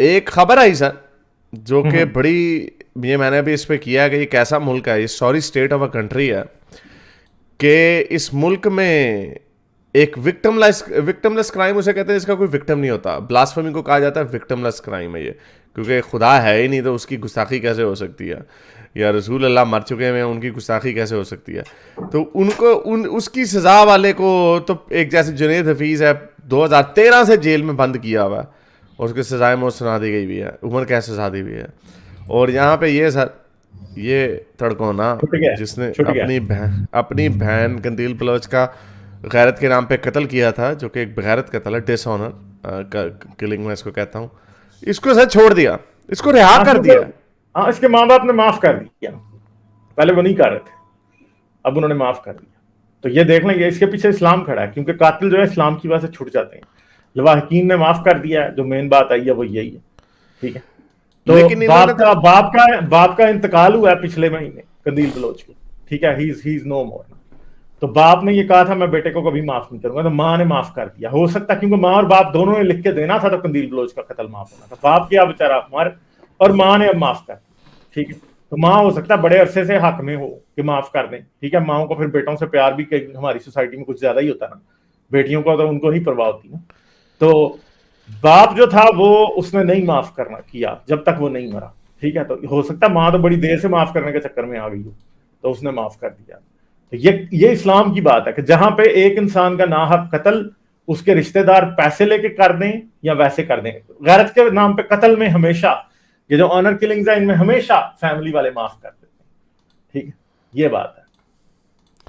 ایک خبر آئی سر جو کہ بڑی، یہ میں نے بھی اس پہ کیا ہے کہ یہ کیسا ملک ہے، یہ sorry state of a country ہے کہ اس ملک میں ایک وکٹم لیس کرائم اسے کہتے ہیں جس کا کوئی وکٹم نہیں ہوتا. بلاسفیمی کو کہا جاتا ہے وکٹم لیس کرائم ہے یہ، کیونکہ خدا ہے ہی نہیں تو اس کی گستاخی کیسے ہو سکتی ہے، یا رسول اللہ مر چکے ہیں ان کی گستاخی کیسے ہو سکتی ہے. تو ان کو اس کی سزا والے کو تو ایک جیسے جنید حفیظ ہے 2013 سے جیل میں بند کیا ہوا ہے اور اس کی سزائے موت سنا دی گئی بھی ہے، عمر قید سزا دی ہوئی ہے. اور یہاں پہ یہ سر یہ تڑکونا جس نے اپنی بہن قندیل بلوچ کا غیرت کے نام پہ قتل کیا تھا، جو کہ ایک بغیرت قتل ہے، ڈس آنر کلنگ میں اس کو کہتا ہوں، اس کو سر چھوڑ دیا، اس کو رہا کر دیا. اس کے ماں باپ نے معاف کر دیا، پہلے وہ نہیں کر رہے تھے، اب انہوں نے معاف کر دیا. تو یہ دیکھ لیں، یہ اس کے پیچھے اسلام کھڑا ہے، کیونکہ قاتل جو ہے اسلام کی وجہ سے چھٹ جاتے ہیں. لواحقین نے معاف کر دیا ہے، جو مین بات آئی ہے وہ یہی ہے. ٹھیک ہے، تو باپ کا انتقال ہوا ہے پچھلے مہینے قندیل بلوچ کو. ٹھیک ہے، ہی از نو مور. تو باپ نے یہ کہا تھا میں بیٹے کو کبھی معاف نہیں کروں گا، تو ماں نے معاف کر دیا. ہو سکتا ہے کیونکہ ماں اور باپ دونوں نے لکھ کے دینا تھا تو قندیل بلوچ کا قتل معاف ہونا تھا. باپ کیا بیچارہ مر، اور ماں نے اب معاف کر دیا. ٹھیک ہے، تو ماں ہو سکتا ہے بڑے عرصے سے حق میں ہو کہ معاف کر دیں. ٹھیک ہے، ماؤں کو پھر بیٹوں سے پیار بھی ہماری سوسائٹی میں کچھ زیادہ ہی ہوتا نا، بیٹیوں کو تو ان کو نہیں پرواہ ہوتی نا. تو باپ جو تھا وہ اس نے نہیں معاف کرنا کیا جب تک وہ نہیں مرا. ٹھیک ہے، تو ہو سکتا ہے ماں تو بڑی دیر سے معاف کرنے کے چکر میں آ گئی ہو، تو اس نے معاف کر دیا. تو یہ اسلام کی بات ہے کہ جہاں پہ ایک انسان کا ناحق قتل اس کے رشتہ دار پیسے لے کے کر دیں یا ویسے کر دیں، غیرت کے نام پہ قتل میں ہمیشہ یہ جو آنر کلنگز ہیں ان میں ہمیشہ فیملی والے معاف کر دیتے ہیں. ٹھیک ہے، یہ بات ہے،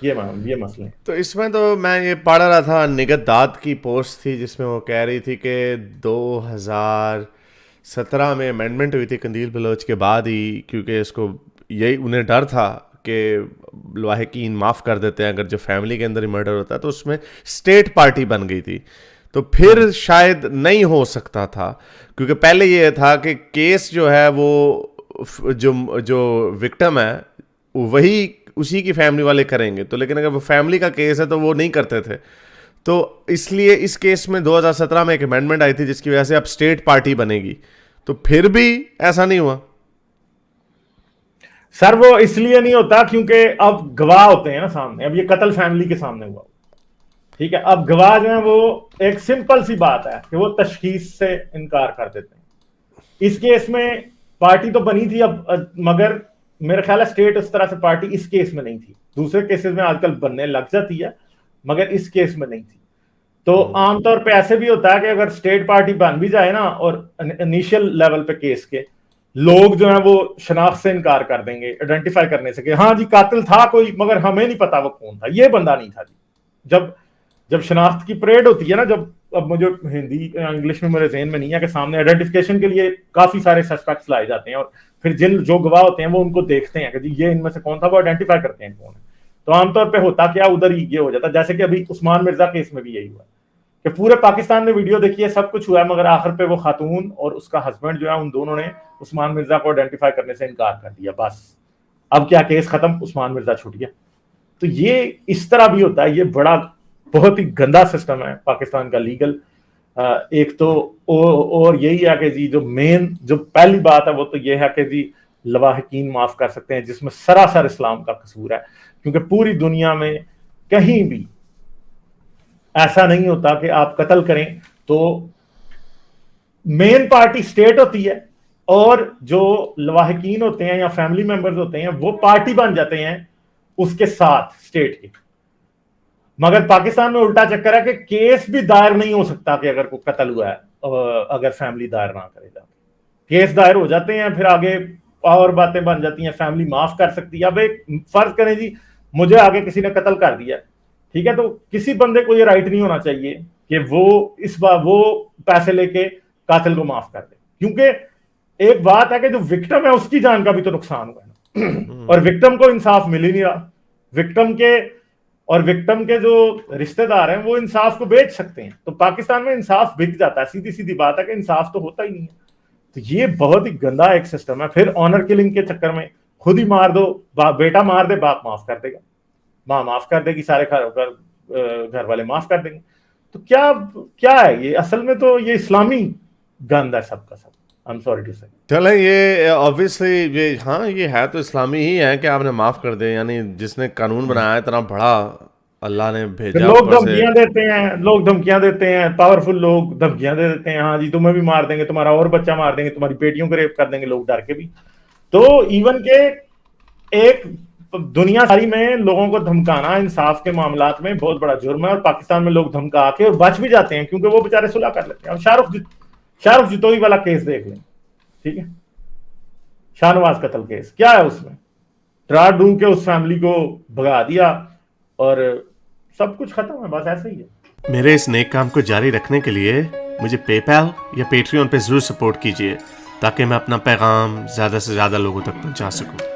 یہ مسئلے ہیں. تو اس میں تو میں یہ پڑھ رہا تھا، نگہت داد کی پوسٹ تھی جس میں وہ کہہ رہی تھی کہ 2017 میں امینڈمنٹ ہوئی تھی قندیل بلوچ کے بعد ہی، کیونکہ اس کو یہی انہیں ڈر تھا کہ لواحقین معاف کر دیتے ہیں اگر جو فیملی کے اندر ہی مرڈر ہوتا ہے، تو اس میں اسٹیٹ پارٹی بن گئی تھی. تو پھر شاید نہیں ہو سکتا تھا، کیونکہ پہلے یہ تھا کہ کیس جو ہے وہ جو وکٹم ہے وہی اسی کی فیملی والے کریں گے. تو لیکن اگر وہ فیملی کا کیس ہے تو وہ نہیں کرتے تھے. تو اس لیے اس کیس میں 2017 میں ایک امینڈمنٹ آئی تھی جس کی وجہ سے اب اسٹیٹ پارٹی بنے گی. تو پھر بھی ایسا نہیں ہوا سر. وہ اس لیے نہیں ہوتا کیونکہ اب گواہ ہوتے ہیں نا سامنے. اب یہ قتل فیملی کے سامنے ہوا. ٹھیک ہے، اب گواہ جو ہیں وہ ایک سمپل سی بات ہے کہ وہ تشخیص سے انکار کر دیتے ہیں. اس کیس میں پارٹی تو بنی تھی اب، مگر میرا خیال ہے اسٹیٹ اس طرح سے پارٹی اس کیس میں نہیں تھی. دوسرے کیسز میں آج کل بننے لگ جاتی ہے مگر اس کیس میں نہیں تھی. تو عام طور پہ ایسے بھی ہوتا ہے کہ اگر اسٹیٹ پارٹی بن بھی جائے نا اور انیشیل لیول پہ کیس کے لوگ جو ہیں وہ شناخت سے انکار کر دیں گے، آئیڈینٹیفائی کرنے سے کہ ہاں جی قاتل تھا کوئی، مگر ہمیں نہیں پتا وہ کون تھا، یہ بندہ نہیں تھا جی. جب شناخت کی پریڈ ہوتی ہے نا، جب اب مجھے ہندی انگلش میں میرے ذہن میں نہیں ہے کہ سامنے آئیڈینٹیفیکیشن کے لیے کافی سارے سسپیکٹس لائے جاتے ہیں اور پھر جو گواہ ہوتے ہیں وہ ان کو دیکھتے ہیں کہ جی یہ ان میں سے کون تھا، وہ آئیڈینٹیفائی کرتے ہیں کون ہے. تو عام طور پہ ہوتا کیا ادھر ہی یہ ہو جاتا، جیسے کہ ابھی عثمان مرزا کیس میں بھی یہی ہوا کہ پورے پاکستان نے ویڈیو دیکھی ہے، سب کچھ ہوا ہے، مگر آخر پہ وہ خاتون اور اس کا ہسبینڈ جو ہے ان دونوں نے عثمان مرزا کو آئیڈینٹیفائی کرنے سے انکار کر دیا. بس اب کیا کیس ختم، عثمان مرزا چھوٹ گیا. تو یہ اس طرح بھی ہوتا ہے. یہ بہت ہی گندا سسٹم ہے پاکستان کا لیگل. ایک تو اور یہی ہے کہ جی جو پہلی بات ہے وہ تو یہ ہے کہ جی لواحقین معاف کر سکتے ہیں، جس میں سراسر اسلام کا قصور ہے. کیونکہ پوری دنیا میں کہیں بھی ایسا نہیں ہوتا کہ آپ قتل کریں تو مین پارٹی اسٹیٹ ہوتی ہے اور جو لواحقین ہوتے ہیں یا فیملی ممبرز ہوتے ہیں وہ پارٹی بن جاتے ہیں اس کے ساتھ اسٹیٹ کے. مگر پاکستان میں الٹا چکر ہے کہ کیس بھی دائر نہیں ہو سکتا کہ اگر کوئی قتل ہوا ہے اگر فیملی دائر نہ کرے جا. کیس دائر ہو جاتے ہیں، پھر آگے اور باتیں بن جاتی ہیں، فیملی معاف کر سکتی ہے. اب ایک فرض کریں جی مجھے آگے کسی نے قتل کر دیا، ٹھیک ہے، تو کسی بندے کو یہ رائٹ نہیں ہونا چاہیے کہ وہ پیسے لے کے قاتل کو معاف کر دے. کیونکہ ایک بات ہے کہ جو وکٹم ہے اس کی جان کا بھی تو نقصان ہوا ہے نا، اور وکٹم کو انصاف مل ہی نہیں رہا. وکٹم کے جو رشتہ دار ہیں وہ انصاف کو بیچ سکتے ہیں. تو پاکستان میں انصاف بک جاتا ہے، سیدھی سیدھی بات ہے کہ انصاف تو ہوتا ہی نہیں ہے. تو یہ بہت ہی گندا ایک سسٹم ہے. پھر آنر کلنگ کے چکر میں خود ہی مار دو، بیٹا مار دے باپ معاف کر دے گا، ماں معاف کر دے گی، سارے گھر والے معاف کر دیں گے. تو کیا ہے یہ اصل میں تو یہ اسلامی گند ہے سب کا سب. I'm sorry to say. چلیں یہ obviously یہ ہاں یہ ہے تو اسلامی ہی ہے کہ آپ نے معاف کر دیں, یعنی جس نے قانون بنایا اتنا بڑا اللہ نے بھیجا. لوگ دھمکیاں دیتے ہیں, پاورفل لوگ دھمکیاں دے دیتے ہیں, ہاں جی تمہیں بھی مار دیں گے, تمہارا اور بچہ مار دیں گے, تمہاری بیٹیوں کو ریپ کر دیں گے, لوگ ڈر کے بھی. تو ایون کہ ایک دنیا ساری میں لوگوں کو دھمکانا انصاف کے معاملات میں بہت بڑا جرم ہے, اور پاکستان میں لوگ دھمکا کے اور بچ بھی جاتے ہیں کیونکہ وہ بےچارے صلح کر لیتے ہیں. اب شاہ رخ جتوئی والا کیس دیکھ لیں, ٹھیک ہے, شاہ نواز قتل کیس, کیا ہے اس میں, ڈرا ڈھونڈ کے اس فیملی کو بھگا دیا اور سب کچھ ختم ہے, بس ایسا ہی ہے. میرے اس نیک کام کو جاری رکھنے کے لیے مجھے پے پیل یا پیٹریون پہ ضرور سپورٹ کیجیے تاکہ میں اپنا پیغام زیادہ سے زیادہ لوگوں تک پہنچا سکوں.